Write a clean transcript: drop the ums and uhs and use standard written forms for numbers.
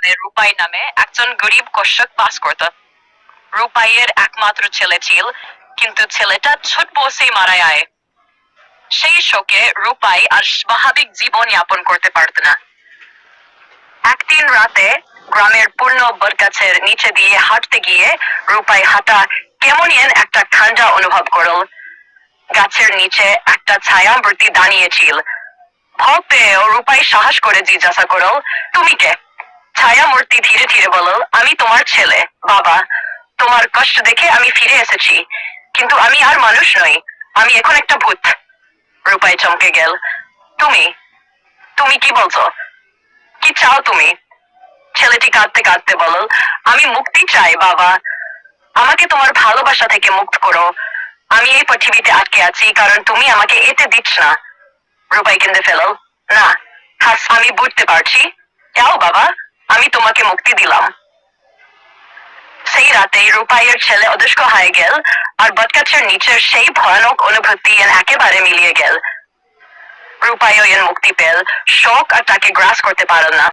গ্রামে রূপাই নামে একজন গরিব কৃষক বাস করত। রূপাইয়ের একমাত্র ছেলে ছিল, কিন্তু ছেলেটা ছোট বয়সেই মারা যায়। সেই শোকে রূপাই আর স্বাভাবিক জীবন যাপন করতে পারত না। একদিন রাতে গ্রামের পূর্ণ বটগাছের নিচে দিয়ে হাঁটতে গিয়ে রূপাই হাঁটা কেমন একটা ঠান্ডা অনুভব করল। গাছের নিচে একটা ছায়ামূর্তি দাঁড়িয়েছিল। ভয় পেয়েও রূপাই সাহস করে জিজ্ঞাসা করল, তুমি কে? ছায়ামূর্তি ধীরে ধীরে বলল, আমি তোমার ছেলে বাবা। তোমার কষ্ট দেখে আমি ফিরে এসেছি, কিন্তু আমি আর মানুষ নই, আমি এখন একটা ভূত। রূপাই চমকে গেল। তুমি তুমি কি বলছো? কি চাও তুমি? ছেলেটি কাঁদতে কাঁদতে বলল, আমি মুক্তি চাই বাবা, আমাকে তোমার ভালোবাসা থেকে মুক্ত করো। আমি এই পৃথিবীতে আটকে আছি কারণ তুমি আমাকে এতে দিচ্ছ না। রূপাই কেঁদে ফেল, না হাস, আমি বুঝতে পারছি, যাও বাবা, আমি তোমাকে মুক্তি দিলাম। সেই রাতে রূপাইয়ের ছেলে অদৃশ্য হয়ে গেল, আর বটগাছের নিচের সেই ভয়ানক অনুভূতি একেবারে মিলিয়ে গেল। রূপাইও মুক্তি পেল, শোক আর তাকে গ্রাস করতে পারল না।